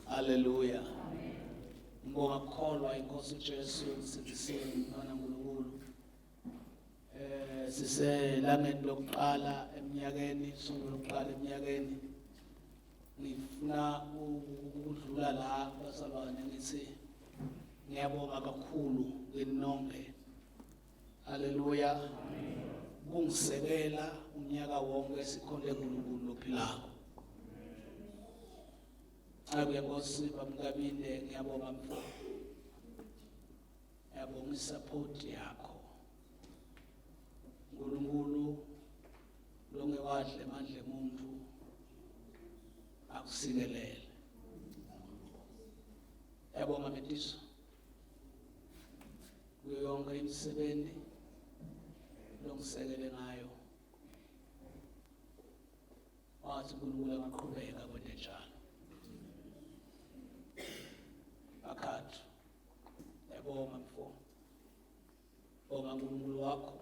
Hallelujah. Ngibonga kukholwa inkosi uJesu sithisiwe ngibona uNkulunkulu. Siselangeni lokuqala eminyakeni, isonto lokuqala eminyakeni. Ngifuna ukudlula la basalwane ngithi ngiyabonga kakhulu kuninonke. Hallelujah. Kungisekela unyaka wonke sikhonde uNkulunkulu lophilayo. Akuya Nkosi bamkabinde ngiyabonga mfo. Ngiyabonga isupport yakho. uNkulunkulu longewadle mandle umuntu akusikelele. Ngiyabonga Metiso. Kuyo yonke imisebenzi longisekele ngayo. Wathi uNkulunkulu angaqhubeka kwenze njalo. Akhathu yabonga mfo, bonga uNkulunkulu wakho.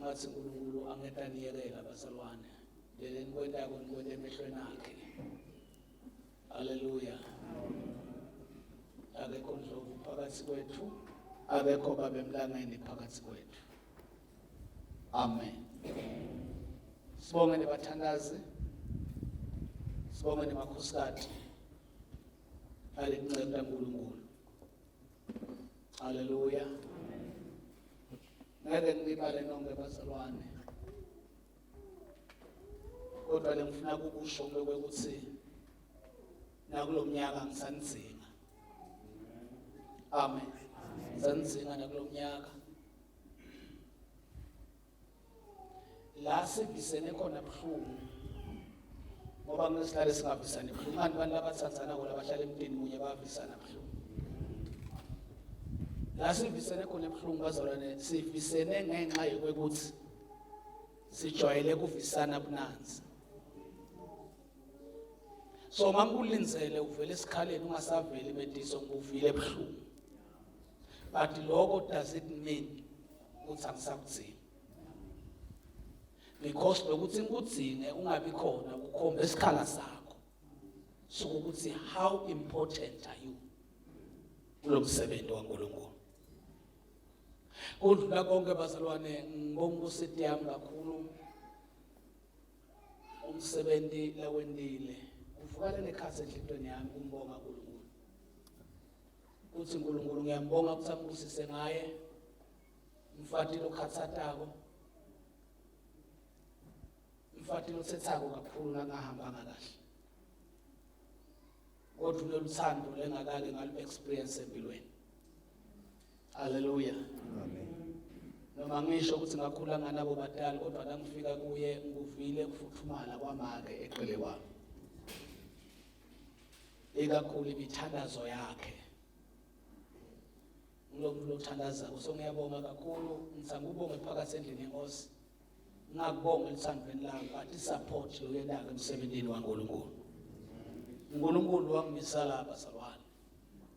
Ngathi uNkulunkulu angetaniyekela abasalwane leli nikwenta konke emehlweni akhe. Haleluya. Akekho ndlovu phakathi kwethu, akekho babemlangeni phakathi kwethu. Amen. Sibonge nebathandazi, sibonge nemakhosikazi alinceda uNkulunkulu. Haleluya. Ngeke ngibale nonke basalwane. Kodwa ngifuna ukusho ukuthi nakulomnyaka ngisanidzinga. Amen. Ngisanidzinga nakulomnyaka. La sibisene khona buhlungu. Ngoba ngesihlale singavisani buhlungu. Abantu abathandzana ngoba bahlala emntini munye bavisana buhlungu. La sivisene khona buhlungu bazalwane sivisene ngenxa yokuthi sijwayele kuvisana bunanzi. So mangikulindizele uvele esikhaleni ungasaveli Metiso nguvile buhlungu. but lokho does it mean ukuthi angisakudzingi, because lokuthi ngikudzinge ungabi khona kukhomba isikhala sakho sokuthi how important are you kulo msebenzi waNkulunkulu. Kudlula konke bazalwane, ngibonga ukusidi yami kakhulu umsebenzi lawendile uvukale nekhasi enhlizweni yami umbonga uNkulunkulu. Uthi uNkulunkulu ngiyambonga ukuthi angibusise ngaye mfatile okhathathako, mfatile othethako kakhulu ngangahambanga kahle, kodwa lolu thando lengakake ngalu experience empilweni. Hallelujah. Amen. Noma ngisho ukuthi ngakhula nganabo badala, kodwa ngangifika kuye nguvile ukufuthumala kwamake eqele kwami, ikakhulu imithandazo yakhe. Ngilokhu lokuthandaza so ngiyabonga kakhulu, ngithanda ukubonga phakathi endlini yenkosi, ngakubonga lithandweni lami but support lo yendawo emsebenzini waNkulunkulu. uNkulunkulu wangimisa lapha salwane,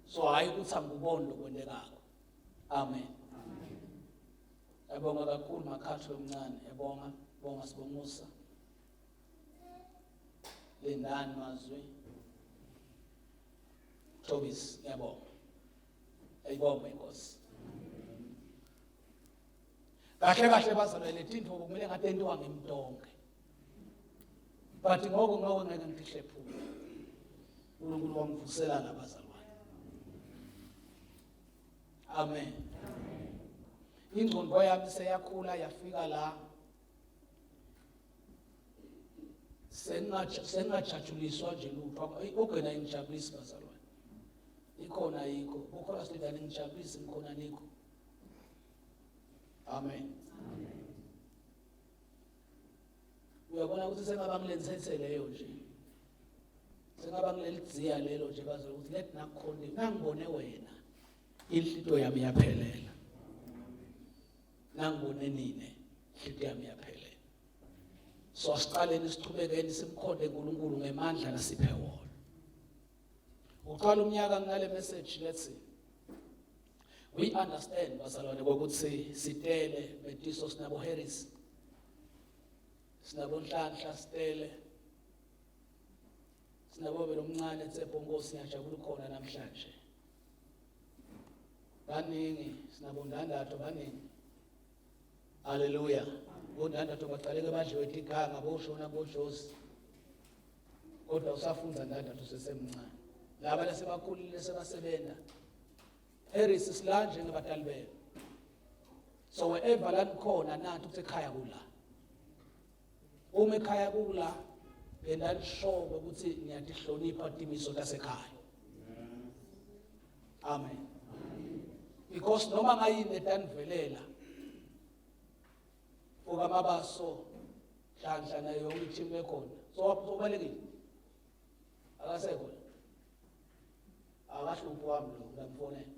so hayi ukuthi angikuboni lokwendekako. Amen. Yabonga kakhulu makhathi omncane, yabonga bonga sibongusa Lendani Mazwi Tobis, yabonga ayibonga inkosi. Kahle kahle bazalwane lethinto kumele ngathi entiwa ngemtonke, but ngoko ngeke ngifihle phupho. uNkulunkulu wangivusela labazalwane. Amen. Ingqondo yami seyakhula yafika la sengajajuliswa nje lutho ogena ingijabulisi bazalwane. Ikhona yikho ukhona sidani ngijabulisi ngikhona nikho. Amen. Uyabona ukuthi sengaba ngilenzithe leyo nje, sengaba ngilelidziya lelo nje bazalwane ukuthi let nakukhona nangibone wena inhlito yami yaphelela, nangibone nine inhlito yami yaphelela. So asiqaleni siqhubekeni simkhonde uNkulunkulu ngemandla nasiphe wona. Uqala umnyaka ngale message lethi we understand bazalwane ukuthi sitele betiso sinabo Harris, sinabo Nhlanhla sitele, sinabo belomncane Tshepo Nkosi ngiyajabula khona namhlanje. Baningi sinabo Ndandatho baningi. Hallelujah. Ndandatho baqaleke badliwe iganga boshona bojosi, kodwa usafunda Ndandatho sesemncane. Laba lasebakhulile sebasebenza Harris silanje ngebadali benu. So wherever la khona nathi ukuthi ekhaya kula, uma ekhaya kula bendanishobe ukuthi niyadihlonipha timiso lasekhaya. Amen. Because noma ngayini etanivelela ukamabaso Nhlanhla nayo yonke team ekhona, so kubalekile akasekho akahluphi wami lo ngamfonela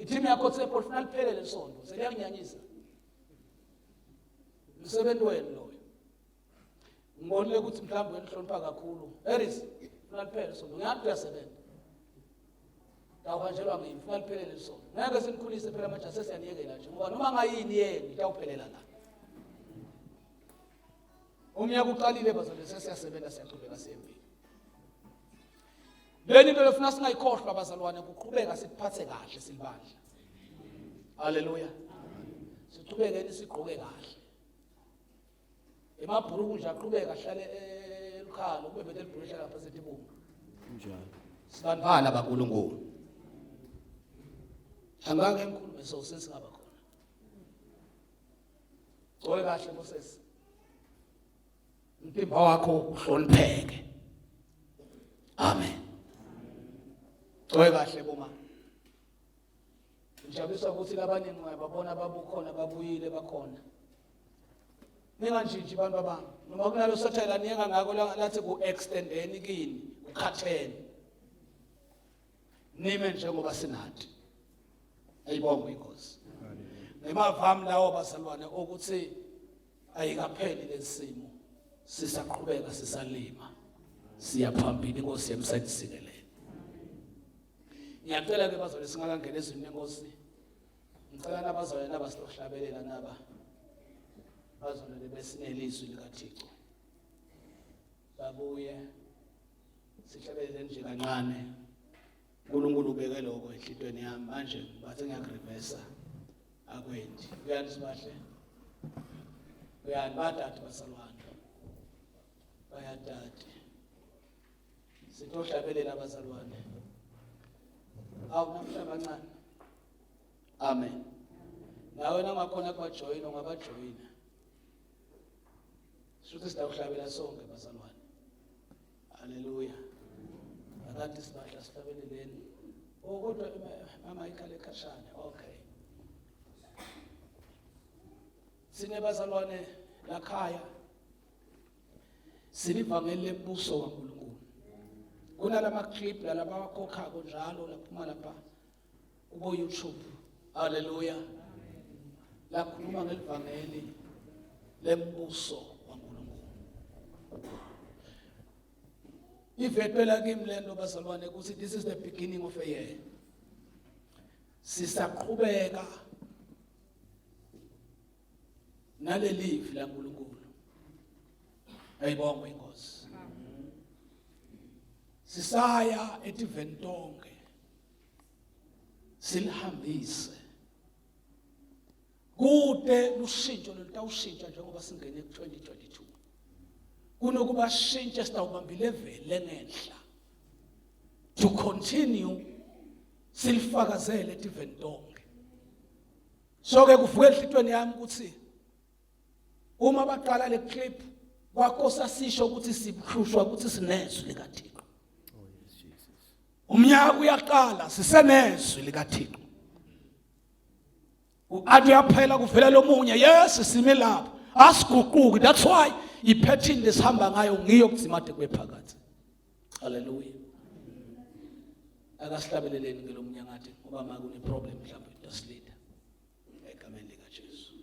team yakho Tshepo ufuna liphelele isonto seliyanginyanyisa umsebenzi wenu loyo. Ngibonile ukuthi mhlawumbe wenihlonipha kakhulu Harris ufuna liphele isonto, ngiyathi uyasebenza awuhanjelwa ngimi ufuna liphelele isonto. Ngeke sinikhulise phela manje sesiyaniyekela nje ngoba noma ngayini yena itawuphelela la. Umnyaka uqalile bazalwane sesiyasebenza siyaqhubeka siyempilo. Leni into lefuna singayikhohlwa bazalwane, kuqhubeka siphathe kahle silibandla. Hallelujah. Siqhubekeni sigqoke kahle. Emabhuruku nje aqhubeka ahlale elukhalo kube bethe libhulisha lapha setibunga. Njalo. Sibantwana baNkulunkulu. Angake ngikhulume so sesingaba khona. Gqoke kahle Moses. Impimba wakho uhlonipheke. Amen. Gqoke kahle boma. Ngijabulisa ukuthi labaningi babona babukhona babuyile bakhona. Ninganjinji bantu bami. Noma kunalo satellite niyanga ngako lathi ku extendeni kini, ukhatheni. Nime njengoba sinathi. Ayibonge inkosi. Nemavami lawo bazalwane ukuthi ayikapheli lesimo. Sisaqhubeka sisalima. Siya phambili inkosi yemsayisikelele. Ngiyacela ke bazalwane singakangena ezweni lenkosi. Ngicela nabazalwane abasihlabelela naba bazalwane besinelizwi likaThixo. Babuye sihlabelele nje kancane. uNkulunkulu ubeke lokho enhlitweni yami manje bathi ngiyakurivesa akwendi. Uyani sibahle? Uyani badade basalwane? Bayadade. Sithohlabelela abazalwane. Awunamhlaba kancane. Amen. Nawe nangakhona kwajoyina ungabajoyina. Shuthi sitawuhlabela sonke bazalwane. Haleluya. Akade sibahla sihlabeleleni. Kodwa mama ikhale ekhashana. Okay. Sine bazalwane lakhaya. Sinivangeli lembuso kaNkulunkulu. Kunalama clip labawakhokha njalo laphuma lapha kubo YouTube. Haleluya. Lakhuluma ngelivangeli lembuso kaNkulunkulu. Ivetwela kimi lento bazalwane ukuthi this is the beginning of a year. Sisaqhubeka nalelivi laNkulunkulu. Ayibonge inkosi. Sisaya etiveni tonke. Silihambise. Kude lushintsho lolutawushintsha njengoba singene ku-2022. Kunokuba shintshe sitawubamba ileveli lengenhla. To continue silifakazele etiveni tonke. So ke kuvuka enhlitweni yami ukuthi uma baqala le clip kwakosa sisho ukuthi sibhlushwa ukuthi sinezwi likaThixo. Umnyaka uyaqala sisenezwi likaThixo. Ade yaphela kuvela lomunye yes sime lapha asiguquki. That's why ipattern lesihamba ngayo ngiyo kudzimade kwephakathi. Hallelujah. Akasihlabeleleni ngelomunye ngathi ngoba manje kune problem mhlawumbe udasilida. Egameni lika Jesu.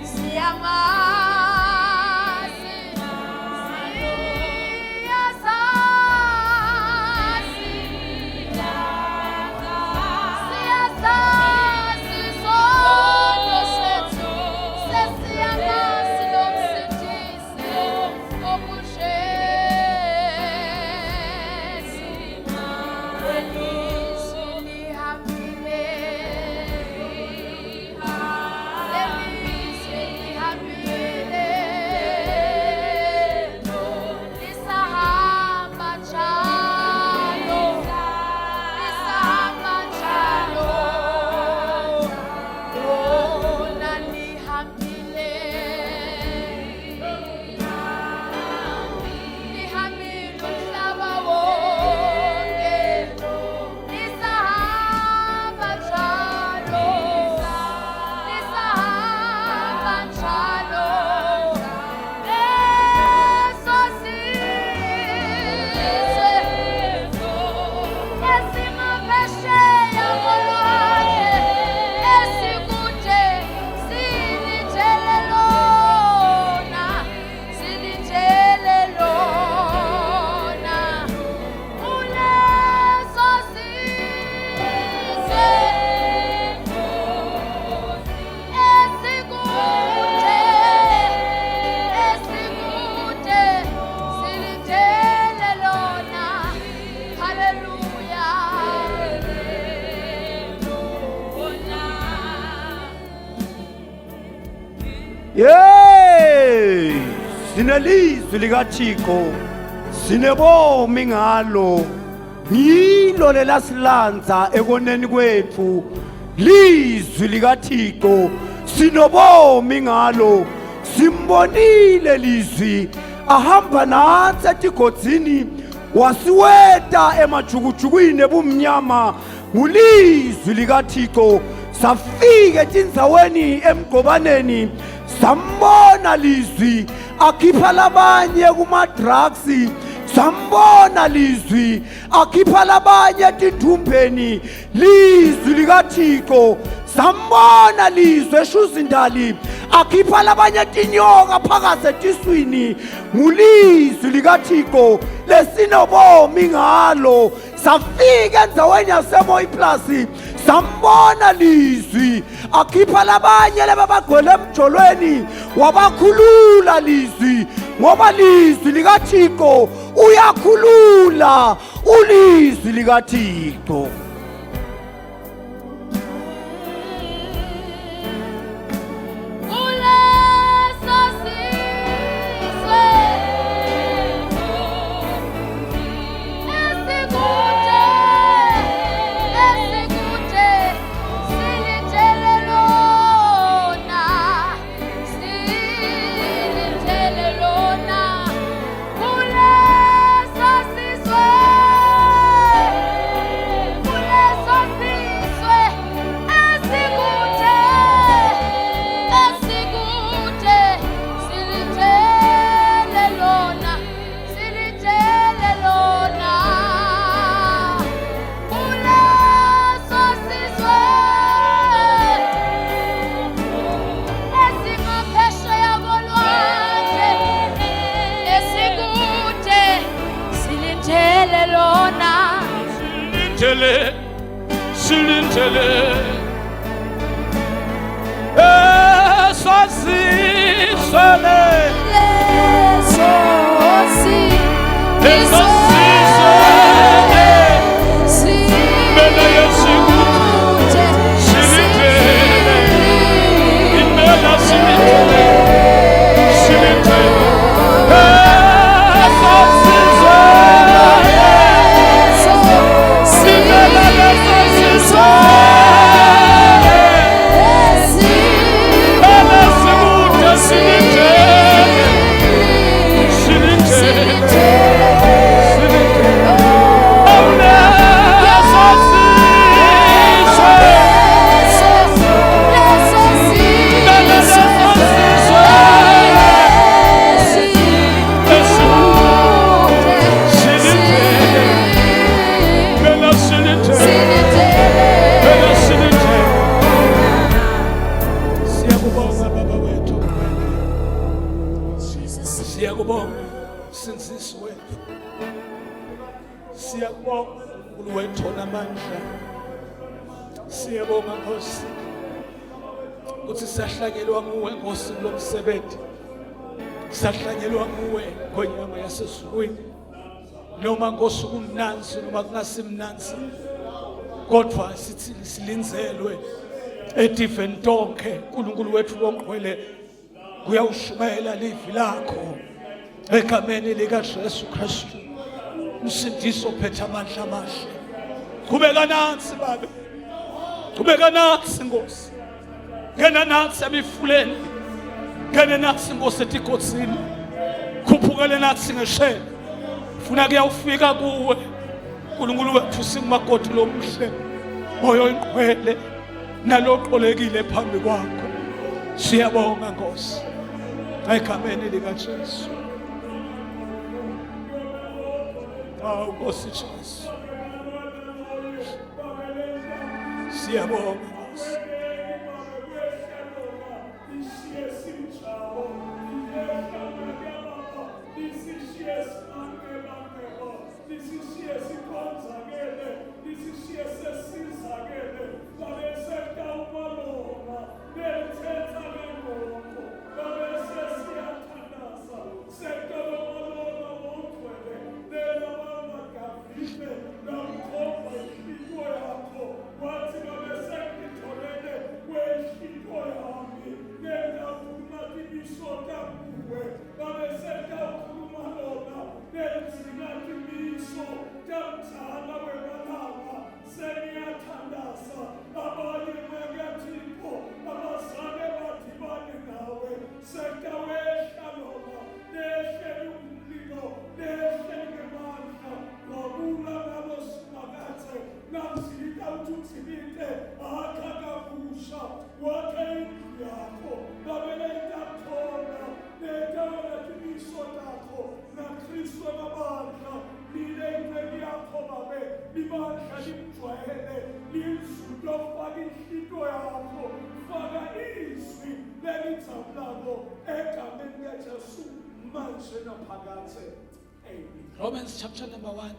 Siamas sinelizwi likaThixo sinebomi ngalo ngilo lelasilanza ekoneni kwethu lizwi likaThixo sinobomi ngalo simbonile lizwi ahamba nathi etigodzini wasiweta emajukujukwini ebumnyama ngulizwi likaThixo safika etindzaweni emgcobaneni sambona lizwi akhipha labanye kuma-drugs sambona lizwi akhipha labanye etinthumbeni lizwi likaThixo sambona lizwi eshuzindali akhipha labanye tinyoka phakathi etiswini ngulizwi likaThixo lesinobomi ngalo safika endzaweni yaseMoyiplasi sambona lizwi akhipha labanye lebabagcwele emjolweni wabakhulula lizwi ngoba lizwi likaThixo uyakhulula ulizwi likaThixo. Silintele Siyabonga uLwethu namandla. Siyabonga Nkosi ukuthi sahlanyelwa nguwe Nkosi lomsebenzi. Sahlanyelwa nguwe ngonyama yasezulwini. Noma Nkosi kumnanzi noma kungasimnanzi. Kodwa sithi silinzelwe ediven donke uNkulunkulu wethu wongcwele kuyawushumayela livi lakho egameni lika Jesu Kristu. Msindiso phethe amandla amahle. Qhubeka nathi Baba. Qhubeka nathi Nkosi. Ngena nathi emifuleni. Ngena nathi Nkosi etigodzini. Khuphukele nathi ngeshela. Funa kuyawufika kuwe. uNkulunkulu wethu singumakoti lomuhle. Moyo oyingcwele naloqolekile phambi kwakho. Siyabonga Nkosi. Egameni lika Jesu. Awu Nkosi Jesu. Siyabonga Nkosi. labo egameni likaJesu manje naphakathe. Amen. Romans chapter number 1.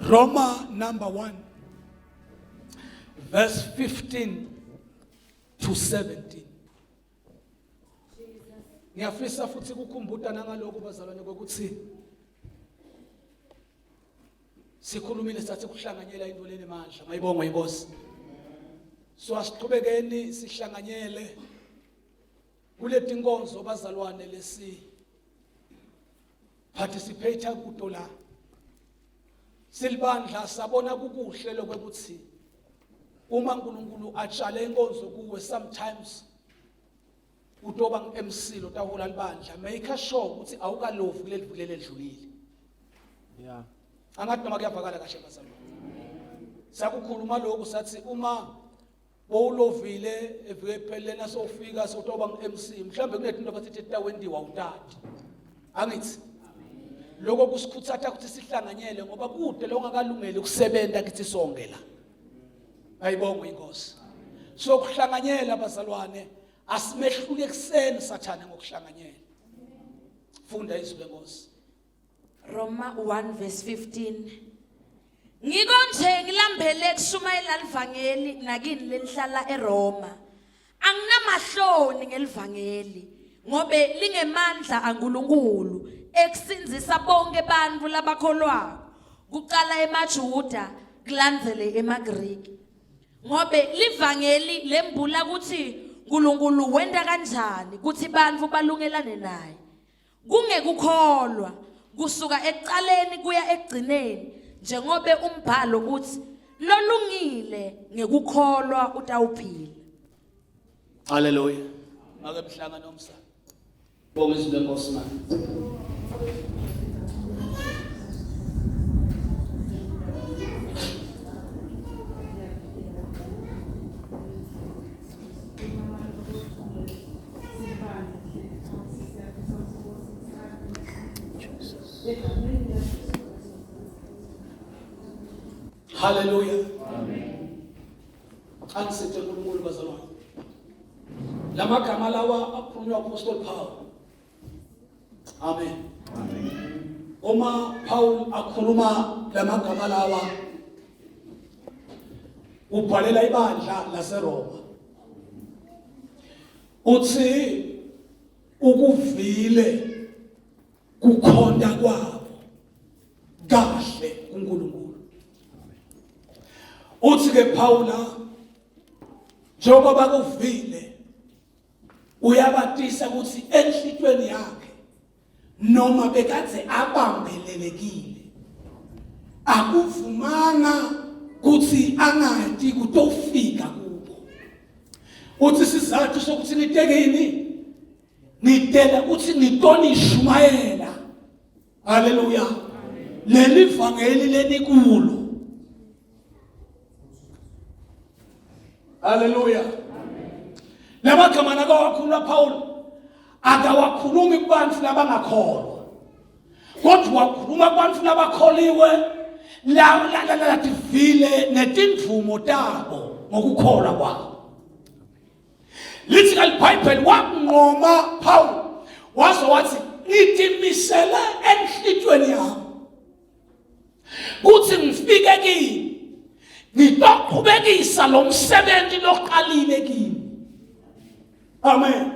Roma number 1. Verse 15 to 17. Ngiyafisa futhi ukukhumbuta nangalokho bazalwane kokuthi sikhulumile sathi kuhlanganyela into leni manje. Mayibongwe inkosi. So asiqhubekeni sihlanganyele kuleti nkonzo bazalwane lesi participate kuto la. Silibandla sabona kukuhle lokuthi uma uNkulunkulu atshale inkonzo kuwe sometimes utoba ngeMC lo tahola libandla make sure ukuthi awukalovu kuleli vukele ledlulile. Yeah. Angathi noma kuyavakala kahle bazalwane. Sakukhuluma lokho sathi uma bowulovile evike ephelena sofika sotoba ngeMC mhlambe kunezinto abathi tawendiwa utata. Angithi lokho kusikhuthatha ukuthi sihlanganyele ngoba kude longakalungele ukusebenza kithi sonke la. Ayibongwe inkosi. So kuhlanganyela bazalwane asimehluke ekseni sathana ngokuhlanganyela. Funda izwi lenkosi. Roma 1 verse 15. Ngikonje ngilambele kushumayela livangeli nakini lenihlala eRoma. Anginamahloni ngelivangeli ngobe lingemandla aNkulunkulu ekusinzisa bonke bantfu labakholwako kuqala emaJuda kulandzele emaGriki. Ngobe livangeli lembula ukuthi uNkulunkulu wenda kanjani kuthi bantfu balungelane naye. Kungekukholwa kusuka ekuqaleni kuya ekugcineni njengobe umbhalo uthi lolungile ngekukholwa utawuphila. Hallelujah. Make mhlangano omsana. Bonke izwi lenkosi manje. Hallelujah. Amen. Angisethe uNkulunkulu bazalwane. Lamagama lawa akhulunywa Apostle Paul. Amen. Amen. Uma Paul akhuluma lamagama lawa ubhalela ibandla laseRoma. Uthi ukuvile kukhonda kwabo kahle kuNkulunkulu. Uthi ke Paula njengoba bakuvile uyabatisa ukuthi enhlitweni yakhe noma bekade abambelelekile akuvumanga ukuthi angadi kutofika kubo. Uthi sizathu sokuthi nitekeni nitela ukuthi nitoni Shumayela. Haleluya. Leli vangeli lenikulu. Hallelujah. Amen. Lamagama nakawakhuluma Paul akawakhulumi kubantu labangakholwa. Kodwa wakhuluma kubantu labakholiwe la divile netindvumo tabo ngokukholwa kwabo. Lithi iBhayibheli waqoma Paul wathi ngitimisele enhlitweni yami kuthi ngifike kini ngitoqhubekisa lo msebenzi loqalile kimi. Amen.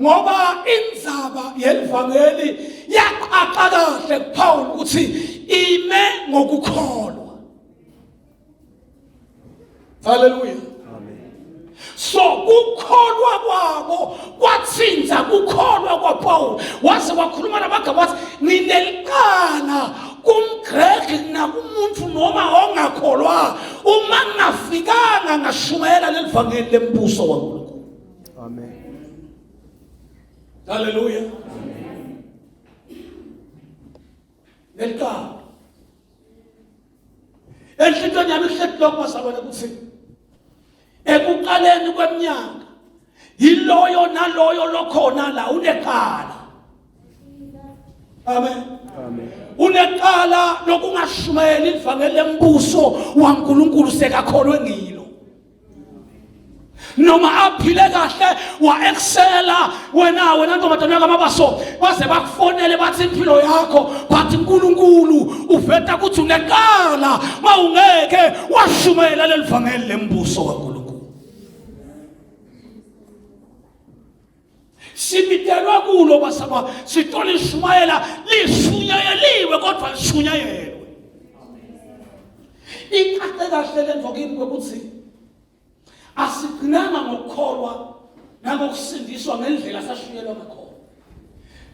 Ngoba indzaba yelivangeli yaqaqa kahle kuPaul ukuthi ime ngokukholwa. Hallelujah. Amen. So ukukholwa kwabo kwathinta ukukholwa kwaPaul wase wakhuluma namagama wathi nginelicala kumGreki nakumuntu noma ongakholwa uma ngafikanga ngashumayela lelivangeli lembuso waNkulunkulu. Amen. Hallelujah. Amen. Nelicala enhlitweni yami ihlethi lokho basabona ukuthi ekuqaleni kweminyaka yiloyo naloyo lokhona la unecala. Amen. Amen. Unecala lokungashumayeli ivangeli lembuso waNkulunkulu sekakholwe ngilo. noma aphile kahle wa-excela wena ntombazane yakamabaso baze bakufonele bathi impilo yakho bathi uNkulunkulu uveta ukuthi unekala mawungeke washumayela leli vangeli lembuso kaNkulunkulu. Sibitelwa kulo basaba sitole ishumayela lishunyayeliwe kodwa lishunyayelwe. Iqaqe kahle lento kimi ukuthi asigcinanga ngokukholwa nangokusindiswa ngendlela sashunyelwa ngakhona.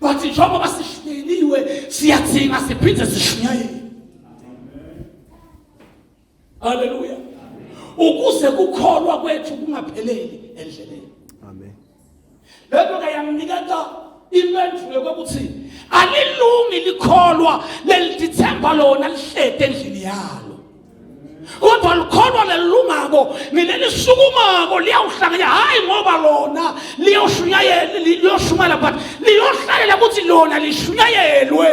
Bathi njengoba sishunyeliwe siyadzinga siphinde sishunyayele. Haleluya. Ukuze kukholwa kwethu kungapheleli endleleni. Amen. Lento ke yanginikeza impendulo yokuthi alilungi likholwa lelithemba lona lihlede endlini yalo. Kodwa likholwa lelungako nilelisukumako liyawuhlanganya hayi ngoba lona liyoshumayela but liyohlalela ukuthi lona lishunyayelwe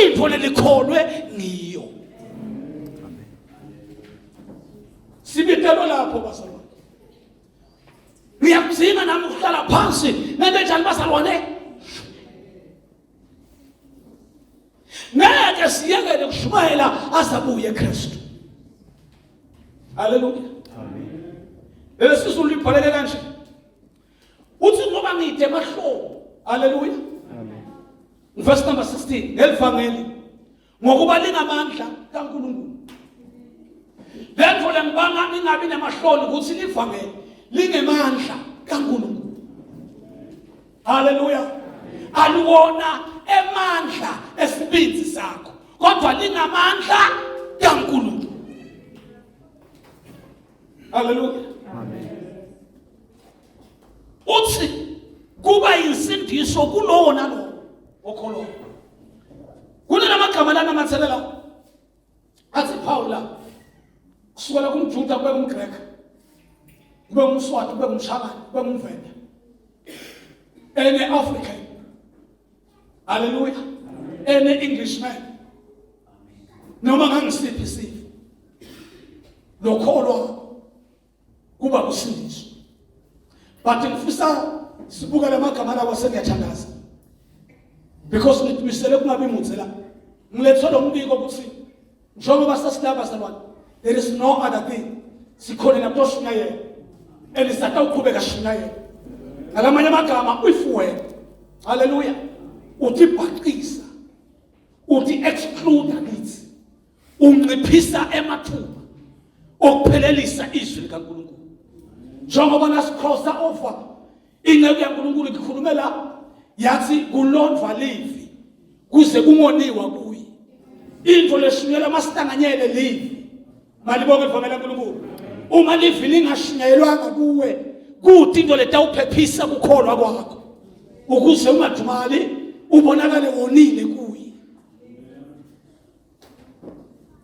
into lelikholwe ngiyo. Sibitelwe lapho bazalwane. Ngiyakudzinga nami ukuhlala phansi nento enjani bazalwane. Ngeke siyekele kushumayela azabuye Kristu. Haleluya. Amen. Lesizulu libhaleke kanje. Uthi ngoba ngide emahlobo. Haleluya. Amen. Verse number 16 ngelivangeli ngokuba lingamandla kaNkulunkulu. Lento lengibanga ningabi namahloni ukuthi livangeli lingemandla kaNkulunkulu. Haleluya. Aluwona emandla esibindi sakho kodwa lingamandla kaNkulunkulu. Haleluya. Amen. Uthi kuba insindiso kulowo nalowo okholwa. Kunamagama lana amathelela athi Paula kusukela kumJuda kube kumGreka kube umSwati kube umShakani kube umVenda ene African. Haleluya. Ene Englishman noma ngangisiphi isifo lokholwa kuba kusindiswa. But ngifisa sibuka lamagama lawo sengiyathandaza because ngimisele kungabi imuthe la ngilethe lo mbiko ukuthi njengoba sasilaba salwana there is no other thing sikhona lapho shunyayela elisata uqhubeka shunyayela ngalamanye amagama uyifuwe. Haleluya. Uthi bhaqisa uthi exclude kithi unciphisa emathuba okuphelelisa izwi likaNkulunkulu. Njengoba nasikhosa over ingeke yaNkulunkulu ikhulumela yathi kulondva livi kuze kungoniwa kuyi. Into leshunyela masihlanganyele livi malibonke ivangeli laNkulunkulu. Uma livi lingashunyelwanga kuwe kuthi into letawuphephisa kukholwa kwakho ukuze ungadumali ubonakale wonile kuyi.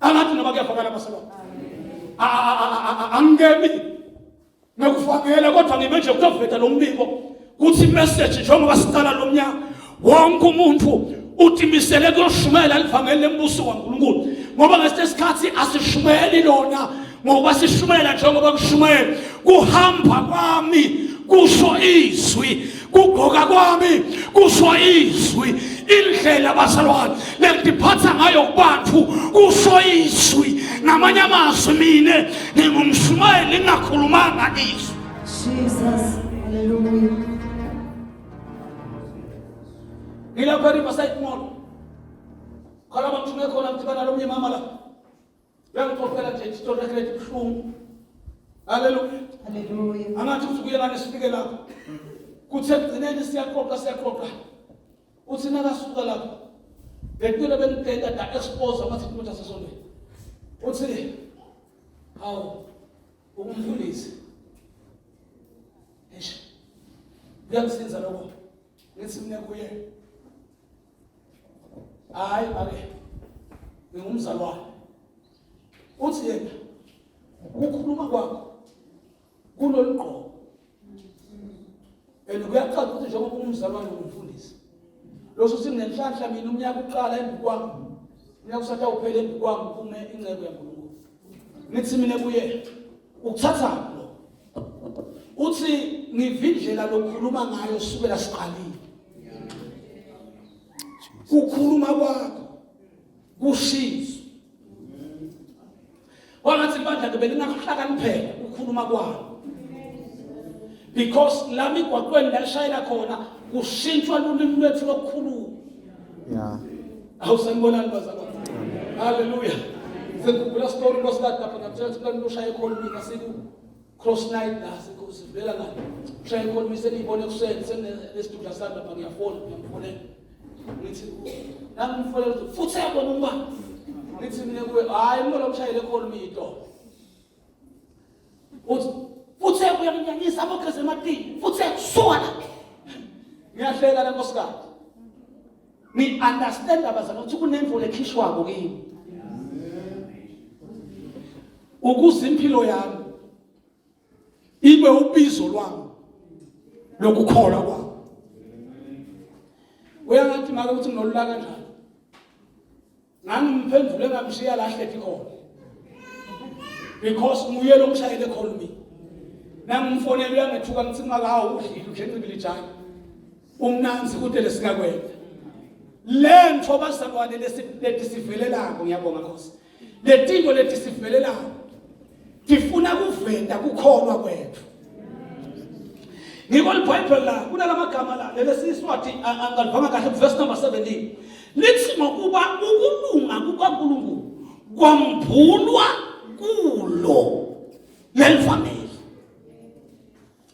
Angathi noma kuyavakala abasalwa. Angemi ngakufakela kodwa ngibe nje kutaveta lo mbiko kuthi message njengoba siqala lo mnyaka wonke umuntu utimisele kuyoshumayela ivangeli lembuso kaNkulunkulu ngoba ngesikhathi asishumeli lona ngoba sishumayela njengoba kushumayela kuhamba kwami kusho izwi kugoka kwami kusho izwi indlela basalwane lengiphatha ngayo kubantu kusho izwi ngamanye amazwi mina ngingumshumayeli ngingakhulumanga izwi. Jesus. Hallelujah. Ngilapha eRiverside Mall. Khala bamthume khona mthibana lo mnyama la. Uyangixoxela nje isitori yakhe lebuhlungu. Haleluya. Hallelujah. Angathi usukuye ngane sifike lapho. Kuthe egcineni siyaxoxa. Uthi nakasuka lapho. Bekule bengitenda da expose amathi ukuthi asesondweni. Uthi hawu ukumfundisi. Eish. Uyangisiza lokho. Ngithi mina kuye. Hayi ake. Ngingumzalwane. Uthi yena ukukhuluma kwakho kulolugqoko. Kuyaqala ukuthi njengoba ungumzalwane ngumfundisi. Loso singenhlanhla mina umnyaka uqala embikwami. Unyaka usatha uphele embikwami kume ingcebo yaNkulunkulu. Nithi mina kuye ukuthatha lo. uthi ngivindlela lokukhuluma ngayo sukela siqalile. Ukukhuluma kwakho kushizo. Wangathi bandla belingakuhlakaniphela ukukhuluma kwakho. Because lami kwakweni lashayela khona kushintshwa ulimi lwethu lokukhuluma. Yeah. Awusanibonani bazalwane. Hallelujah. Sekukula story nkosikazi lapha ngaphethe plan loshaya ekhona mina siku cross night la sikusivela ngani. Shaya ekhona mise nibone kuseni senesitudla sami lapha ngiyafona ngiyamfonela. Ngithi nangimfonela futhi yabona umbani. Ngithi mina kuwe hayi umoya umshayele ekhona mito. Uthi futhi uyanginyanyisa abokhese ematini futhi suka. Ngiyahlela la nkosikazi. We understand abazalwane ukuthi kunemvula ekhishwako kimi. Ukuze impilo yami ibe ubizo lwami lokukholwa kwami. Uyangathi make ukuthi nginolula kanjani. Ngangimphendule ngamshiya la hlethi khona. Because nguye lo mshayele ekhona mina. Nangimfonela uyangethuka ngithi makawu udlile njengebili jani. Umnanzi kude lesingakwenza. Lento bazalwane leti sivelelako ngiyabonga Nkosi. Letinto leti sivelelako tifuna kuvenda kukholwa kwethu. Ngikho iBhayibheli la kunalamagama la lelesiswathi angalivanga kahle verse number 17. Lithi ngokuba ukulunga kukaNkulunkulu kwambulwa kulo lelivangeli.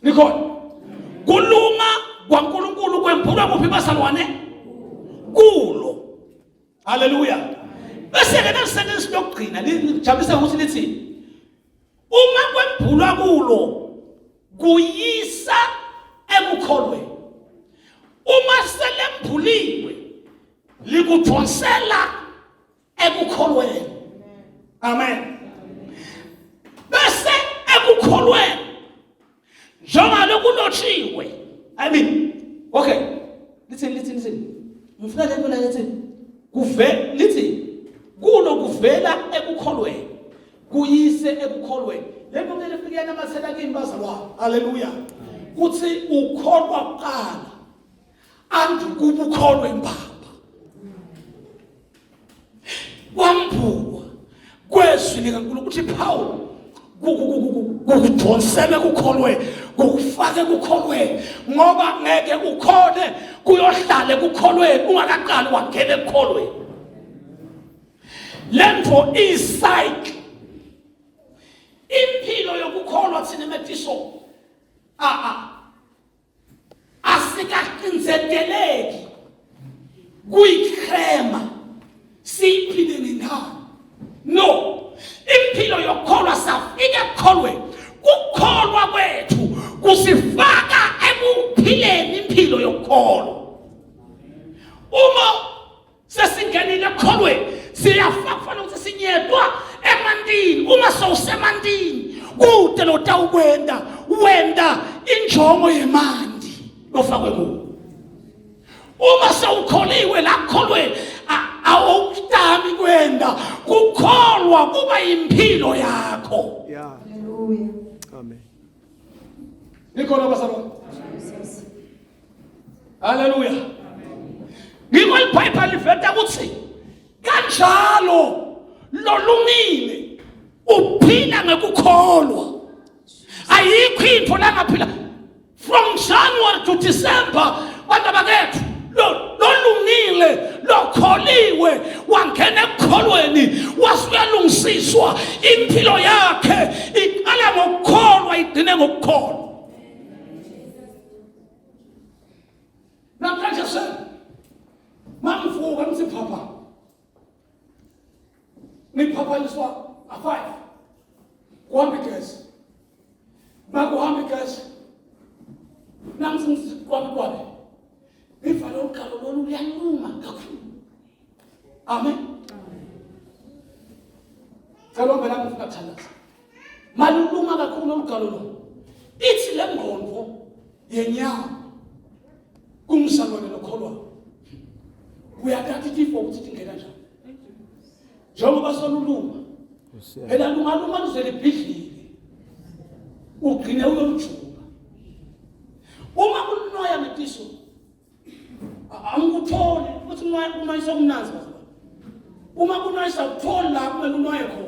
Nikhona kulunga kwaNkulunkulu kwembulwa kuphi bazalwane? Kulo. Hallelujah. Bese ke nesentence lokugcina lijabulisa ukuthi lithi uma kwembulwa kulo kuyisa ekukholweni. Uma selembuliwe likudonsela ekukholweni. Amen. Bese ekukholweni njengoba lokulotshiwe. I mean, okay. Listen. Mfuna lento la lithi lithi kulo kuvela ekukholweni kuyise ekukholweni. Lento kumele fike namathela kimi bazalwane. Hallelujah. Kuthi ukholwa kuqala andikubukholwe mbaba. Kwambulwa kwezwi likaNkulunkulu ukuthi Paul kukudonsele kukholwe kukufake kukholwe ngoba ngeke ukhole kuyohlale kukholwe ungakaqali wangena ekukholwe. Lento is-cycle. Impilo yokukholwa thina emetiso asikaqinisekeleki kuyikrema siyiphile ngendalo. No, impilo yokukholwa safika ekukholweni. Ukukholwa kwethu kusifaka ekuphileni impilo yokukholwa. Uma sesingenile ekukholweni siyafaka ukuthi sinyedwa emandini. Uma sowusemandini kude lotawukwenda wenda injongo yemandi lofakwe kuwo. Uma sewukholiwe la kukholweni awukutami kwenda kukholwa kuba impilo yakho. Yeah. Hallelujah. Amen. Nikhona bazalwane. Jesus. Hallelujah. Ngikho iBhayibheli liveta ukuthi kanjalo lolungile uphila ngekukholwa. Ayikho into la ngaphila from January to December bantu bakethu lolungile lokholiwe wangena ekukholweni wasuyalungisiswa impilo yakhe iqala ngokukholwa igcine ngokukholwa. Namhlanje mamvuka ngithi papa ngiphaphaniswa a5 kuhambe igesi makuhambe igesi nangithi kwabe ngivale uqalo lolu luyaluma kakhulu. Amen. Kalombe nami ngifuna ukuthandaza maluluma kakhulu uqalo lo ithi le ngqondo yenyama kumsalwane lokholwa uyathatha ifo ukuthi tingena njani njengoba soluluma phela lungaluma luzele ibhidlile ugcine uyomjuba angikuthole ukuthi unwayisa kumnanzi bazalwane. Uma kunwayisa ukuthola la kumele unwaye khona.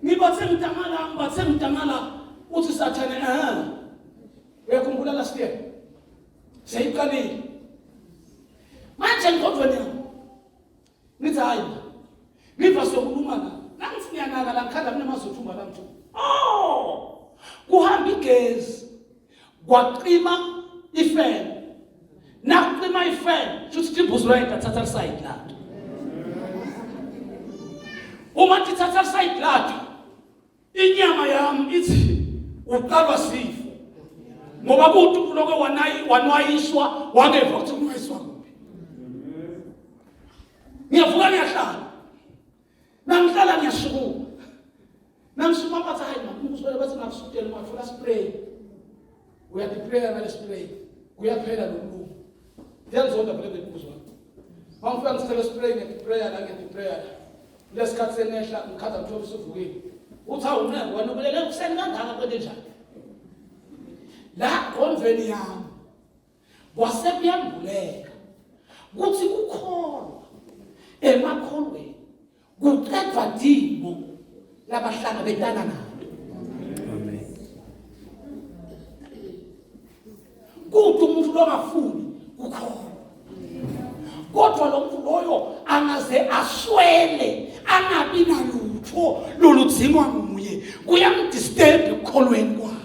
Ngibathe ngidangala uthi Sathane uyakhumbula last year seyiqalile manje ngikhodweni yami ngithi hayi ngiva sokuluma la nangithi ngiyanaka la ngikhala mina mazothumba la mthu kuhamba igezi kwaqima ifeni nakuqima ifeni futhi ibhuzu lwayida thatha side la uma tithatha side la inyama yami ithi uqalwa sifo ngoba kuthi kuloko wanwayiswa wangeva ukuthi kunwayiswa kuphi. Ngiyavuka ngiyahlala nangihlala ngiyasukuma nangisukuma bathi hayi makuzwele bathi ngakusukela ngafuna spray uyadeprayer ngale spray kuyaphela lo mlungu ngiyazonda vele bekuzwa mangifika ngisicela spray ngedeprayer lesikhathi senehla ngikhaza ngithola usuvukile uthi awuneke wanokulele kuseni kangaka kwente njani la konveni yami kwasekuyambuleka kuthi ukholwa emakholweni kuqedwa dimo labahlanga betana nalo. Amen. Kuthi umuntu longafuni ukholwa kodwa lo muntu loyo angaze aswele angabi nalutho loludzingwa nguye kuyamdisturb ekukholweni kwakhe.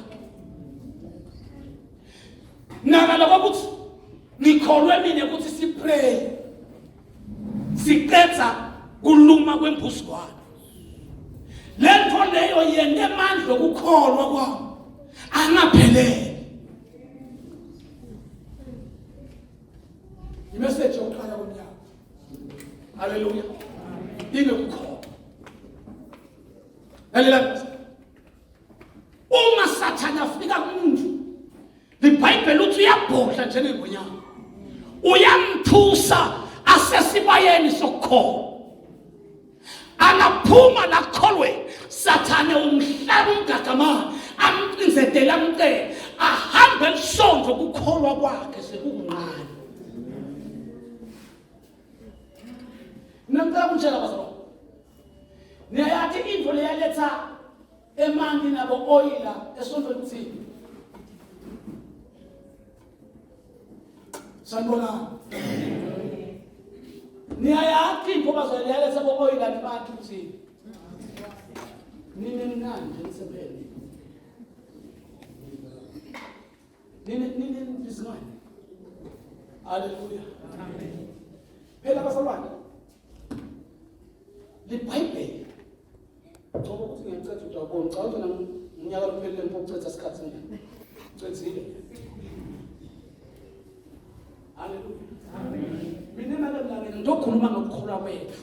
Nakala ukuthi ngikholwe mina ukuthi sipray siqedza kuluma kwembuswana lento leyo yena emandla okukholwa kwami angaphelele. Imessage yokuqala komnyaka. Haleluya. Ingekukholwa. Haleluya. Uma Sathane afika kumuntu iBhayibheli uthi uyabhodla njengengonyama uyamthusa asesibayeni sokukholwa anaphuma lakholweni Sathane umhlaba umgagamana amqinzedela amcele ahambe elisonto kukholwa kwakhe sekukuncane. Namka kunjela bazalwane niyayathi into leyaletha emanti nabo oyila esontweni thini sanibona niyayathi into bazalwane leyaletha bo oyila nemanti thini nini mnandi emsebenzini nini bizimani. Haleluya. Amen. Phela bazalwane leBhayibheli ngoba ukuthi ngiyacela ujabona ngicela ukuthi ngonyaka lophelele ngiphoqetha isikhathi ngene cedzile. Haleluya. Amen. Mina nalelanga ngizokhuluma ngokukholwa kwethu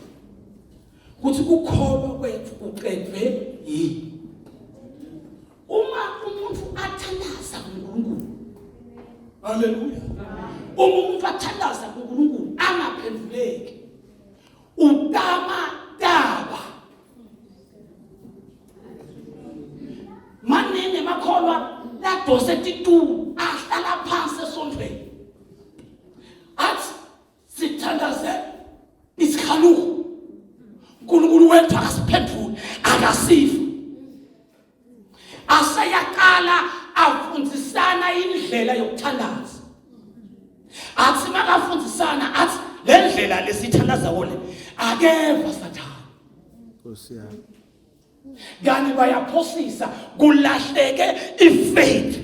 ukuthi ukukholwa kwethu kuqedwe yini. Uma umuntu athandaza uNkulunkulu, haleluya, uma umuntu athandaza uNkulunkulu angaphenduleki utama daba manene makholwa ladose titulu ahlala phansi esontweni athi sithandaze isikhaluko uNkulunkulu wethu akasiphendule akasifa asayaqala afundisana indlela yokuthandaza athi makafundisana athi le ndlela lesithandaza wona akeva Sathane Nkosi yami kani bayaphosisa kulahleke ifaith.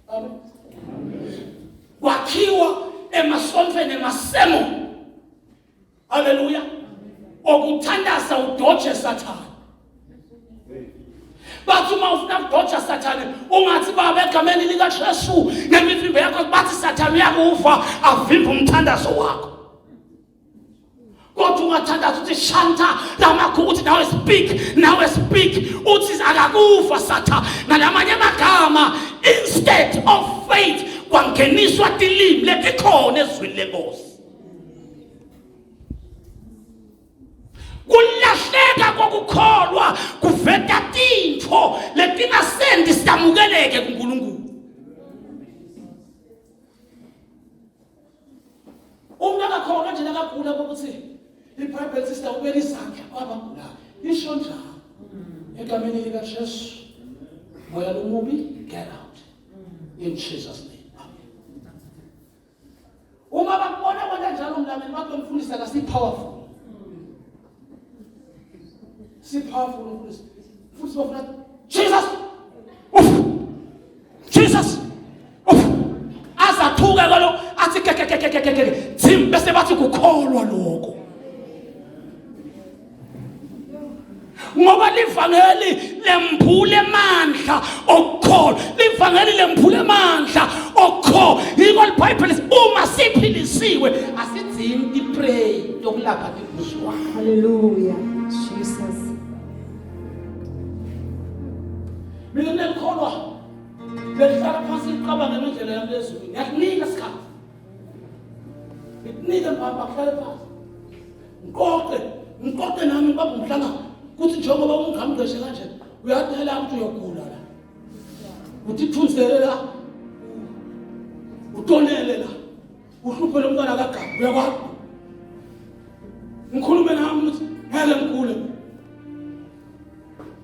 Amen. Wakhiwa emasontweni emasemo. Haleluya. Okuthandaza udoje Sathane. Bathi uma ufuna ukudoja Sathane ungathi baba egameni lika Jesu ngemivimbo yakho bathi Sathane uyakufa avimba umthandazo wakho. Kodwa ungathandaza uthi shanta lamakho uthi nawe speak uthi akakufa Sathane ngalamanye amagama instead of faith kwangeniswa tilimi letikhona ezwini lenkosi. Kulahleka kokukholwa kuveta tintfo letingasendi samukeleke kuNkulunkulu. khona nje nakagula ukuthi iBhayibheli sister ubeka izandla kwabagulayo. Isho njalo. Egameni lika Jesu. Moya lomubi, get out. In Jesus' name. Amen. Uma bakubona kwenta njalo umlameli batomfundisa ka si powerful. Si powerful umfundisi. Futhi bafuna Jesus. Jesus. Azathuke kalo athi ke Tim bese bathi kukholwa lokho. Ngoba livangeli lemphule amandla okukholwa. Livangeli lemphule amandla okukholwa. Yiko iBhayibheli uma siphilisiwe asithinti pray yokulapha ibuswa. Hallelujah. Jesus. Mina ngikholwa lehlala phansi iqabanga ngendlela yami lezulu. Ngiyakunika isikhathi. Nginika baba kuhlale phansi. Ngiqoqe nami baba umhlangano. Kuthi njengoba ungamgqeshe kanje uyadela ukuthi uyogula la. Uthi thunzele la. Utonele la. Uhluphe lo mntwana kagaba uyakwazi. Ngikhulume nami ukuthi ngeke ngigule.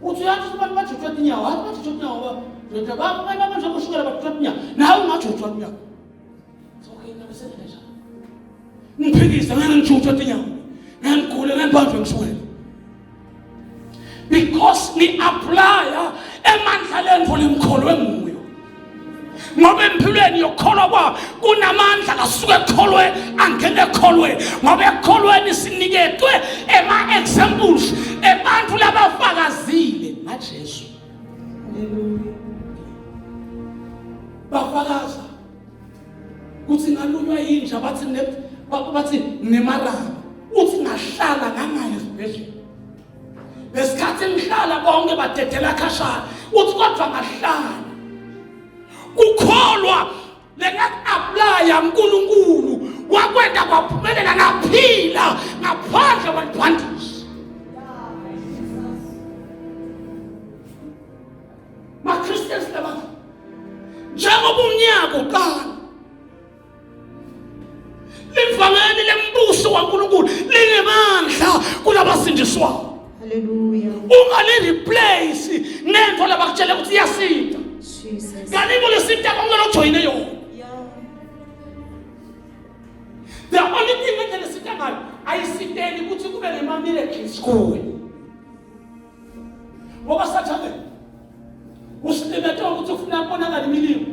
Uthi yathi abantu bajutshwa inyawo, hayi bajutshwa inyawo nje abantu abanje kushukela bajutshwa inyawo. Nawe ungajutshwa inyawo. Okay, ngabe senenja. Ngiphikisa ngeke ngijutshwa inyawo. Ngigule ngibanjwe ngishukela. Because ni apply emandla lento lemkholwe nguyo. Ngoba empilweni yokholwa kwa kunamandla kasuke ekholwe angene ekholwe. Ngoba ekholweni siniketwe ema examples ebantu labafakazile ngaJesu. Hallelujah. Bafakaza kuthi ngalunywa yinja bathi nemaraba. Uthi ngahlala ngangale esibhedlela. Lesikhathi ngihlala bonke badedela khashana. Uthi kodwa ngahlala. Ukholwa lengaku-apply uNkulunkulu wakwenda kwaphumelela ngaphila ngaphandle kwalibhandisi. Ma-Christians laba njengoba unyaka uqala livangeli lembuso waNkulunkulu linemandla kulabasindiswayo. Hallelujah. Ungalireplace nento labakutshela ukuthi iyasinda. Jesus. Kanimo lesinta kungena ujoyine yona. Yeah. The only thing that lesinta ngayo ayisiteni ukuthi kube nema miracles kuwe. Ngoba sathane usilimete ukuthi ufuna ukubonakala imilimo.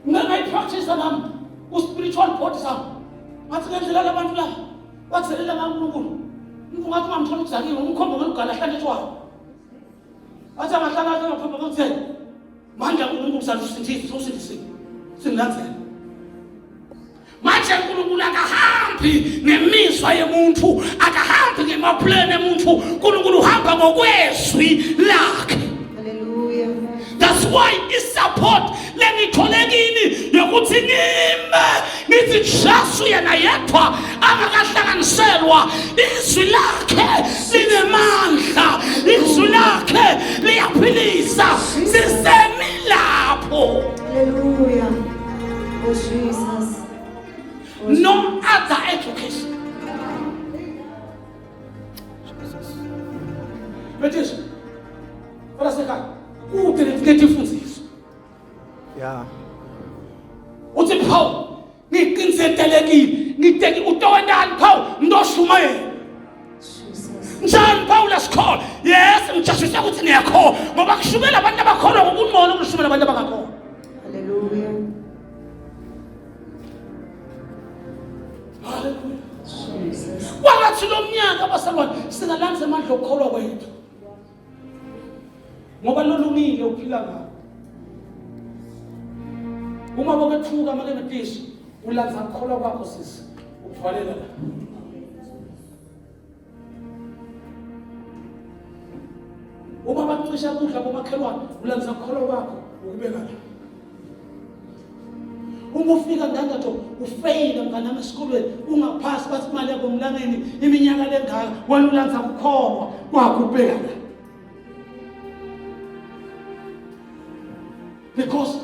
Ngayipractice nami ku-spiritual body sami. Ngathi ngendlela labantu la bakuzelela ngaNkulunkulu. Ngathi mamthola ukuzakiwe umkhombo ngolugala hlanje tshwayo. Athi amahlala ngaphamba ngokuthela. Manje uNkulunkulu usazusindisa usindisile. Singilandzela. Manje uNkulunkulu akahambi ngemizwa yemuntu, akahambi ngemaplane emuntu. uNkulunkulu uhamba ngokwezwi lakhe. Hallelujah. That's why isupport lengitholekini yokuthi ngithi Jesu yena yedwa angakahlanganiselwa. Izwi lakhe linemandla, izwi lakhe liyaphilisa. Sisemi lapho. Hallelujah. Oh Jesus. Oh, No other education. Betisha. Fala seka. Uthelefiketi imfundiso. Yeah. Uthi Paul, ngiqinisetelekile, ngiteki utowendani Paul, ndoshumayela. Jesus. Njani Paul esikholwa? Yes, ngijashisa ukuthi ngiyakholwa ngoba kushumela abantu abakholwa ngokungcono kushumela abantu abangakholwa. Hallelujah. Hallelujah. Jesus. Kwalathi lo mnyaka abasalwane singalandza amandla okukholwa kwethu. Ngoba lolungile uphila ngalo. Uma bokethuka make ngetishi ulandza ukukholwa kwakho sisi ukuvalela la. Uma bacisha kudla bomakhelwane ulandza ukukholwa kwakho ukubeka la. Uma ufika ndandatho ufeyila mnganami esikolweni ungaphasi bathi imali yakho emlangeni iminyaka lengaka wena ulandza ukukholwa kwakho ubeka la. Because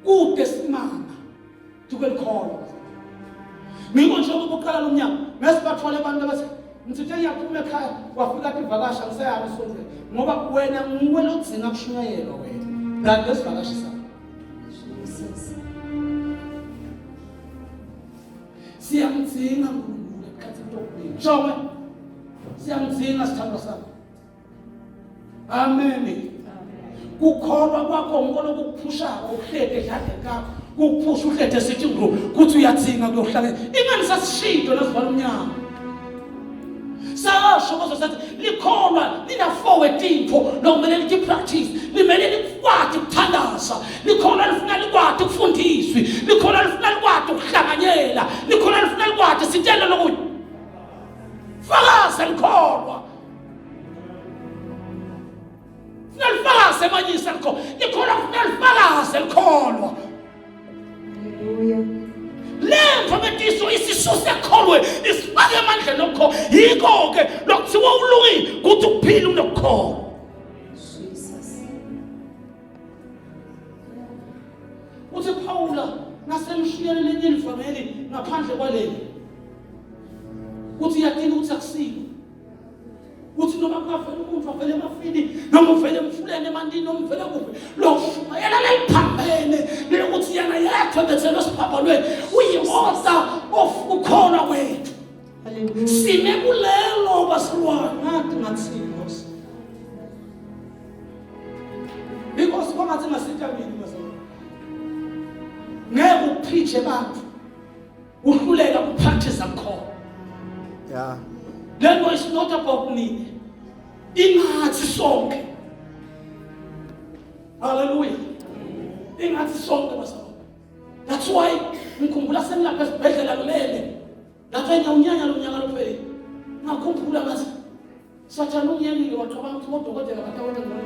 kude simanga tukelikholwa ngiko nje ukuqala lo mnyaka ngesibathwala abantu abathi ngithe ngiyaphuma ekhaya wafika ivakasha ngisayami sonke ngoba wena nguwe lodzinga kushunyayelwa wena kanti lesivakashi sakho Jesus. siyamdzinga uNkulunkulu ekhathini lokubili jonge siyamdzinga sithandwa sakho amen kukholwa kwakho ngikolo kukuphusha ukuhlede edladeni kakho kukuphusha uhlede sithi ukuthi uyadzinga kuyohlala ingani sasishido lesivala umnyama sasho bazosathi likholwa lina-forward intfo lokumele lithi practice limele likwati ukuthandaza likholwa lifuna likwati ukufundiswi likholwa lifuna likwati ukuhlanganyela likholwa lifuna likwati sitshele lokuthi fakaze likholwa nalifakaze manyisa likho likholwa nalifakaze likholwa Hallelujah. lento betiso isisuse ekholwe isifake emandleni okho yiko-ke lokuthiwa ulungile kuthi ukuphila unokukholwa Jesus. uthi Phawula nasemshiyeleni elinye ilivangeli ngaphandle kwaleli uthi yadinga ukuthi akusile uthi noma kungavela umuntu avele emafini noma uvele emfuleni emandini noma uvele kuphi lokushumayela layiphambene lokuthi yena yedwa bethelwe siphambalweni uyimoda ukholwa kwethu Hallelujah. sime kulelo basilwana ngathi ngathini because bangathi ngasitabini basilwana ngeke uphithe abantu uhluleka kupractice akho Yeah. lento is not about me ingathi sonke hallelujah ingathi sonke basilwana that's why ngikhumbula senilapha esibhedlela kulele lapha unyanya lomnyaka lopheli ngakhumbula ngathi sathana unyanyile waqabanga ukuthi odokotela batawona ngibona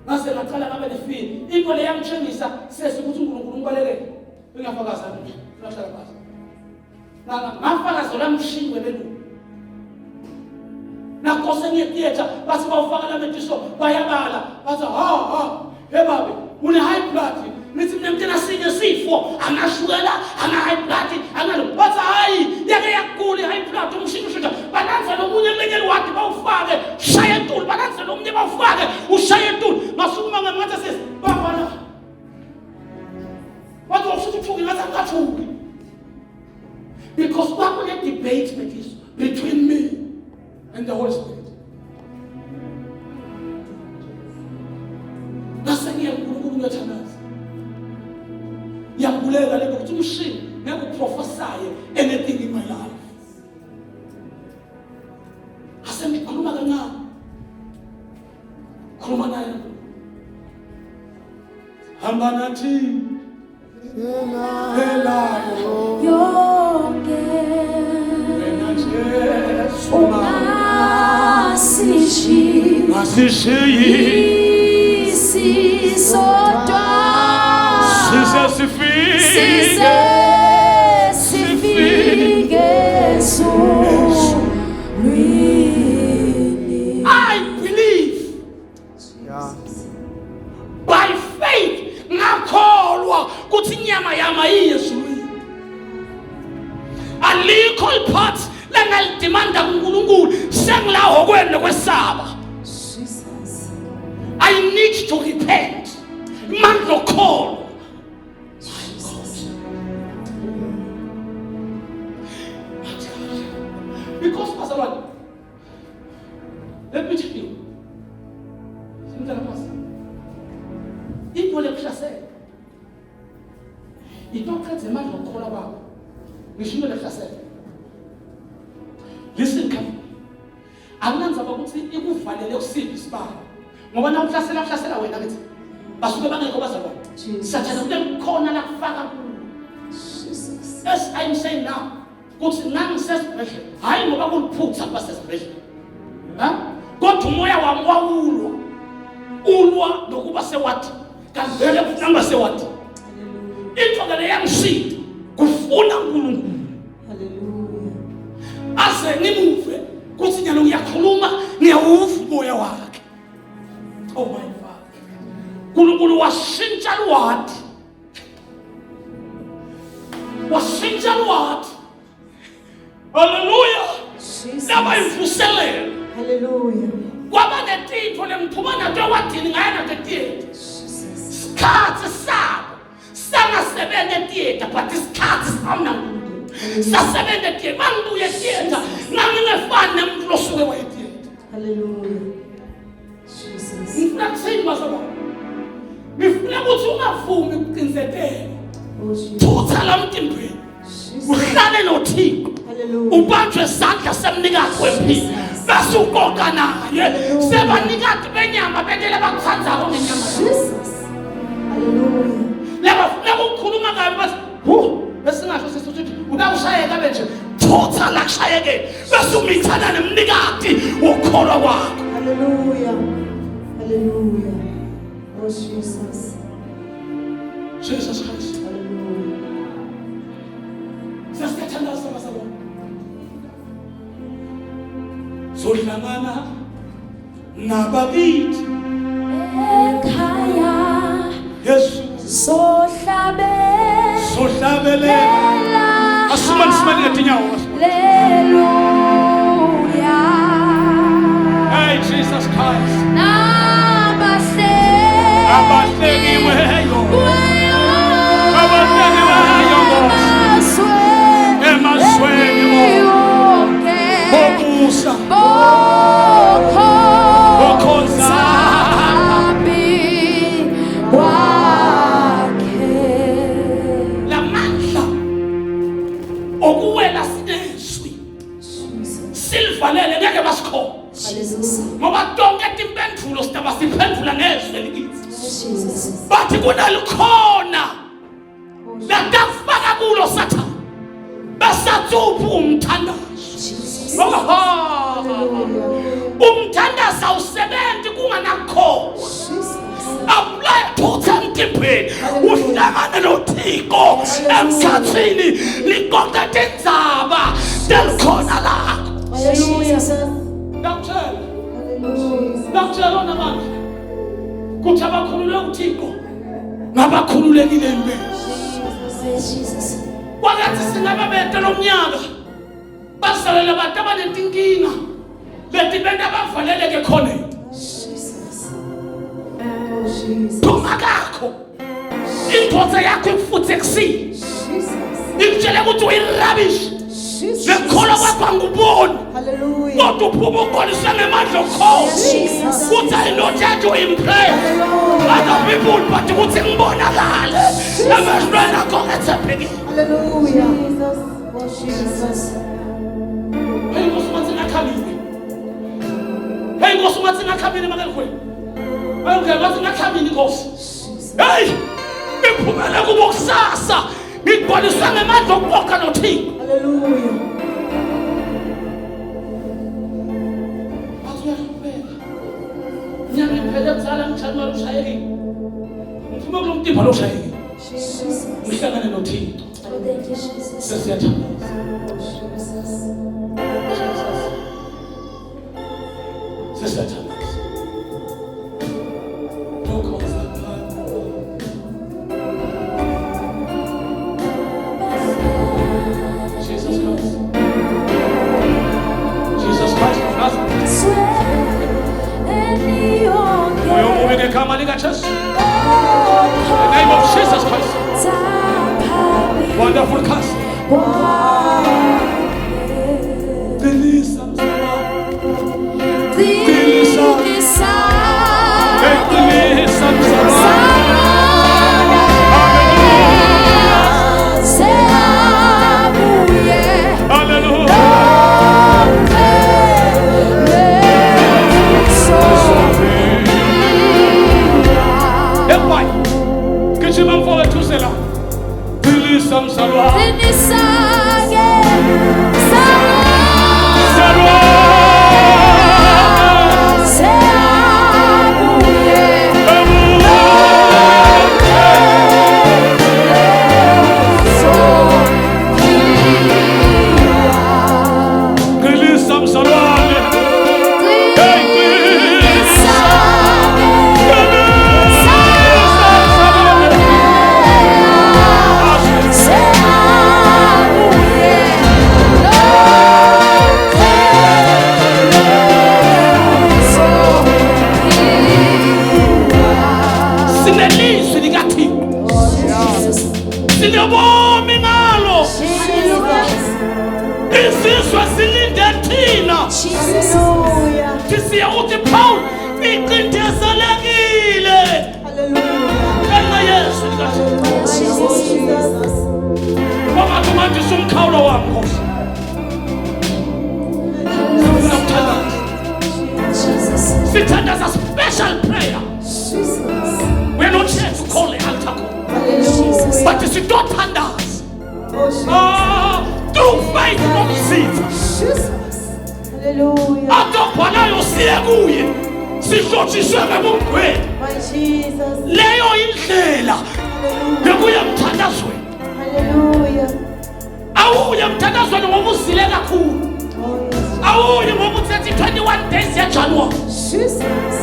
ngase ngaqala ngabe nefini into le yangitshengisa sesi ukuthi uNkulunkulu umbalekele ngiyafakaza nje lahlala phansi ngafakaza la mshini webelungu nakose ngetheater bathi bawufaka la metiso bayabala bathi he babe une high blood nithi mina mntana sinye sifo angashukela ana high blood angalo bathi hayi yake yakugula high blood umshini ushintsha balanza lomunye lenyeli wadi bawufake shaya entuli balanza lomunye bawufake ushaya entuli masukuma ngamandla sesi babona bathi usuthi uthuki ngathi angathuki because what will debate is between me and the Holy Spirit. Nasengiyeke uNkulunkulu uyathanaza. Yabulela lento ukuthi umshini ngeke uprophesy anything in my life. Asengikhuluma kancane. Khuluma naye. Hamba nathi. Elayo. Yonke Masishiyi isisodwa sifike ezulwini. I believe Yeah. by faith ngakholwa ukuthi inyama yami ayiyezulwini alikho iphathi lengalidimanda kuNkulunkulu sengilaho kwena kwesaba. Jesus. I need to repent mandlo kholo because Pastor Lord, let me tell you simtala Pastor into lekuhlasela itoqedza mandlo kholo bakho ngisho lekuhlasela. Listen carefully. Akunanzaba ukuthi ikuvalele usiphi isibalo ngoba na uhlasela wena bethi basuke bangekho bazalwa sathana kulekhona la kufaka kulo. Jesus. As I'm saying now ukuthi nangisesibhedlela hayi ngoba kuliphutha basesibhedlela kodwa umoya wami ulwa nokuba sewati kanti vele kufuna sewati into le yangishida kufuna uNkulunkulu ase ngimuve kuthi nyalo ngiyakhuluma ngiyawuva umoya wakhe. Oh my God, uNkulunkulu washintsha lwadi washintsha lwathi. Hallelujah. Laba imvuselelo. Hallelujah. Kwaba netipho lengiphuma nato ewadini ngaye nato theater. Sikhathi sabo sangasebenza theater but isikhathi samna. Sasebenza theater mangibuye theater ngangingefani nemuntu losuke waye theater. Hallelujah. Jesus. Ngifuna kuthini bazalwane? Ngifuna ukuthi ungavumi ukuqinisekela. Thutha la mtimbeni. Uhlale noThixo. Ubanjwe isandla semnikazi wempilo. Bese uqoqa naye. Sebanikati benyama betele bakuthandzako ngenyama. Jesus. Hallelujah. Laba funa ukukhuluma kabi base besingasho sisithi utawushayeka benje. Thutha la kushayeke. Bese umithana nemnikati ukholwa kwakho. Hallelujah. Hallelujah. Oh Jesus. Jesus Christ. Hallelujah. Sasiyathandaza bazalwane. Sohlangana nabakithi Ekhaya Yesu sohlabelela asimanismani ngetinyawo. Hallelujah. Hey Jesus Christ. Namaste. Abahlekiweyo. Abahlekiweyo Nkosi. Emasweni wonke. Bobusa. Okuwela sineswi silvalele ngeke basikho ngoba tonke timpendulo sitaba siphendula ngezwe likithi bathi kunalikhona latafaka kulo sathana basathupha umthandazo umthandazo awusebenzi kunganakho apply thutha mtimbeni uhlangane noThixo emkhathini liqoqa tindzaba telikhona lakho. Hallelujah. Ngakutshela namanje kuthi abakhulule uThixo ngabakhululekile empela. Kwakathi singababete lomnyaka basalela abantu abanenkinga leti benda bavaleleke khona. Thuma kakho impotsa yakho ifuthi ekusini ikutshela ukuthi uyirubbish lekhola kwakho anguboni kodwa uphuma ukholiswe ngemandla okhozi ukuthi ayinothe yathi uyimprayer other people but ukuthi ngibonakale emehlweni akho ngethembekile. Hallelujah. Jesus. Hey Nkosi umathi ngakhamile. Hey Nkosi umathi ngakhamile makelkhwela. Okay, bathi ngakhamile Nkosi. Hey! Ngiphumela kubo kusasa. Ngibonisa ngemandla okuqoqa noThixo. Hallelujah. Bathi uyahlupeka. Nyanga iphele kuzala ngijanywa ushayekile. Ngifuna kulomtimba lo ushayekile. Jesus. Ngihlangane noThixo. Thank you, Jesus. Sesiyathandaza. Sesiyathandaza. Jesus Christ of Nazareth. Moyo mubi ngegama likaJesu. In the name of Jesus Christ. Wonderful cousin. Delisa. to fight nomzitha Hallelujah. atobhalayo siye kuye sihlotshiswe ngebungcwele My Jesus. leyo indlela Hallelujah. yokuya emthandazweni Hallelujah. awuye emthandazweni ngoba uzile kakhulu Oh, yes. awuye ngoba uthethe 21 days yaJanuary Jesus.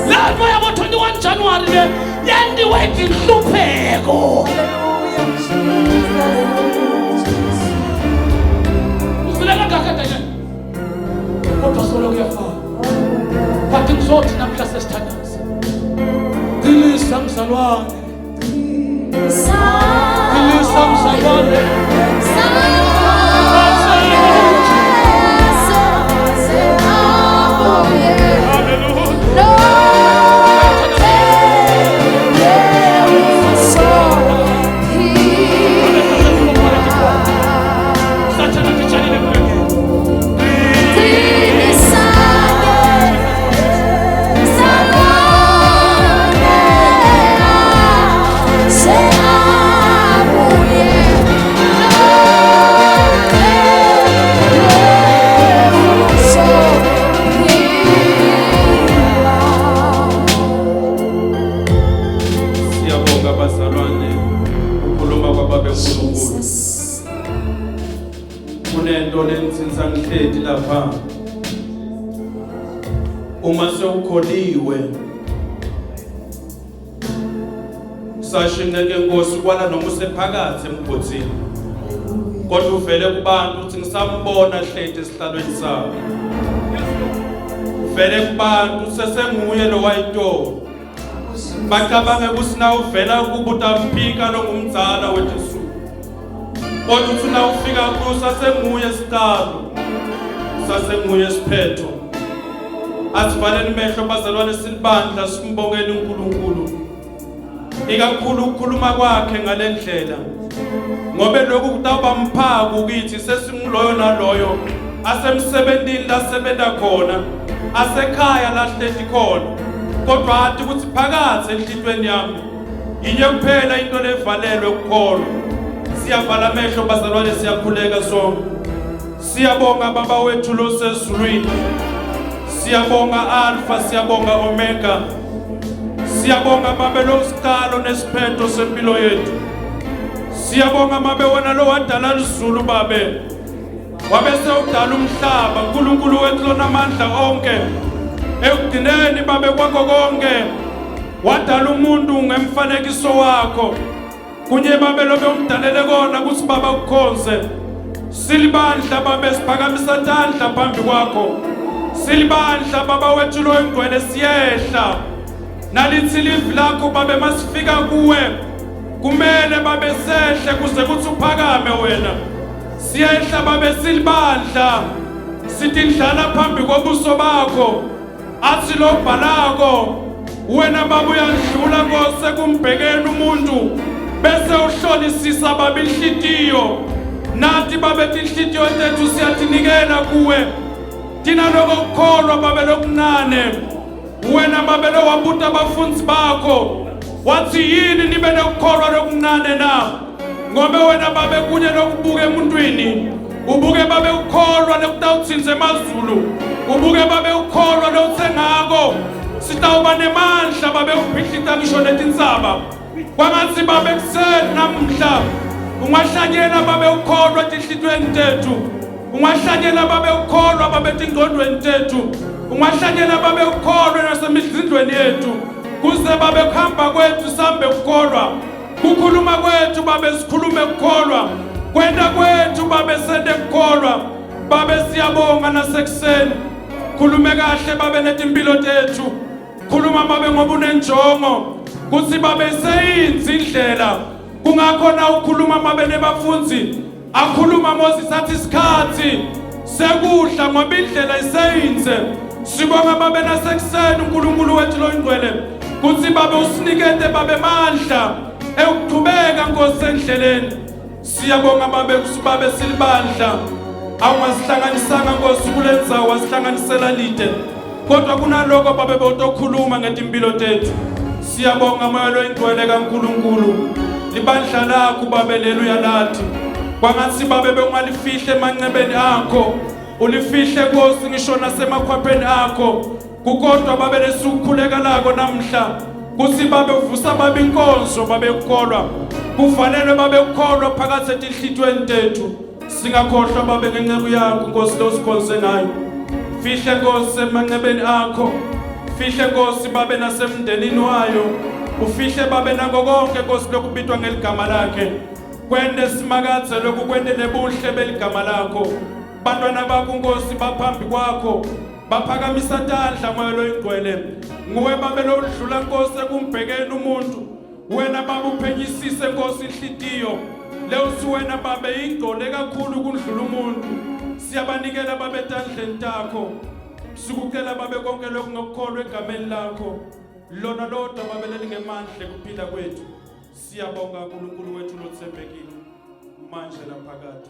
lapho yabo 21 January le yendiwe inhlupheko Hallelujah. Jesus. uzile kangaka nje kodwa solo kuyafana Oh, my God. bathi ngizothi namhla sesithandaza qinisa mzalwane qinisa mzalwane lapha uma sewukholiwe sashingeke Nkosi kwala noma usephakathi emgotini kodwa uvele kubantu uthi ngisambona hleti esihlalweni sabo uvele kubantu sesenguye lo wayito bacabanga ukuthi na uvela kuba utampika lo ngumdzala weJesu kodwa uthi na ufika kusa senguye siqalo sasenguye siphetho asivaleni mehlo bazalwane silibandla simbongeni uNkulunkulu ikakhulu ukukhuluma kwakhe ngalendlela ngobe lokhu kutawuba mphako kithi sesinguloyo naloyo asemsebentini lasebenza khona asekhaya lahleti khona kodwa athi ukuthi phakathi enhlitweni yami inye kuphela into levalelwe ukukholwa siyavala amehlo bazalwane siyakhuleka sonke siyabonga baba wethu lo sezulwini siyabonga Alpha siyabonga Omega siyabonga babe lo siqalo nesiphetho sempilo yethu siyabonga mabe wena lo wadala izulu babe wabese udala umhlaba uNkulunkulu wethu lonamandla onke ekugcineni babe kwakho konke wadala umuntu ngemfanekiso wakho kunye babe lobe umdalele kona ukuthi baba ukukhonze silibandla babe siphakamisa tandla phambi kwakho silibandla baba wethu lo ingcwele siyehla nalithi livi lakho babe masifika kuwe kumele babe sehle kuze kuthi uphakame wena siyehla babe silibandla sithi ndlala phambi kobuso bakho athi lo bhalako wena baba uyadlula kose kumbhekeni umuntu bese uhlolisisa babe inhlitiyo nathi babe inhlitiyo tethu siyathinikela kuwe thina lokukholwa babe lokunane wena babe lo wabuta abafundi bakho wathi yini nibe nokukholwa lokunane na ngobe wena babe kunye lokubuka emuntwini ubuke babe ukholwa lokutawuthinze emazulu ubuke babe ukholwa lokuthengako sitawuba nemandla babe ukuphihlita ngisho netintsaba kwangathi babe kuseni namhla ungahlanyela babe ukholwa etinhlitweni tethu ungahlanyela babe ukholwa babe etingqondweni tethu ungahlanyela babe ukholwa nasemidlindweni yethu kuze babe kuhamba kwethu sambe ukholwa kukhuluma kwethu babe sikhulume ukholwa kwenda kwethu babe sende ukholwa babe siyabonga nasekuseni khulume kahle babe netimpilo tethu khuluma babe ngoba unenjongo kuthi babe seyinzi indlela kungakhona ukukhuluma babe nebafunzi akhuluma Moses athi isikhathi sekudla ngoba indlela iseyinze sibonga babe nasekuseni uNkulunkulu wethu lo ingcwele kuthi babe usinikete babe mandla ekuqhubeka Nkosi endleleni siyabonga babe kusibabe silibandla awungasihlanganisanga Nkosi kulendzawo wasihlanganisela lide kodwa kunaloko babe botokhuluma ngetimpilo tethu siyabonga moya lo ingcwele kaNkulunkulu libandla lakho babe leluya lathi kwangathi babe bengalifihle emanxebeni akho ulifihle Nkosi ngisho nasemakhwapheni akho kukodwa babe lesikukhuleka lako namhla kusi babe uvusa babe inkonzo babe ukholwa kufanele babe ukholwa phakathi etinhlitweni tethu singakhohlwa babe ngenceku yakho Nkosi losikhonze ngayo fihle Nkosi emanxebeni akho fihle Nkosi babe nasemndenini wayo ufihle babe nako konke Nkosi lokubitwa ngeligama lakhe kwende simakathe lokhu kwende nebuhle beligama lakho bantwana bakho Nkosi baphambi kwakho baphakamisa tandla moya loyingcwele nguwe babe lodlula Nkosi ekumbhekeni umuntu wena baba uphenyisise Nkosi inhlitiyo leyo wena babe ingcole kakhulu kudlula umuntu siyabanikela babe tandleni takho sikucela babe konke lokhu ngokukholwa egameni lakho lona lodwa babe lelingemandla kuphila kwethu siyabonga uNkulunkulu wethu lothembekile manje naphakade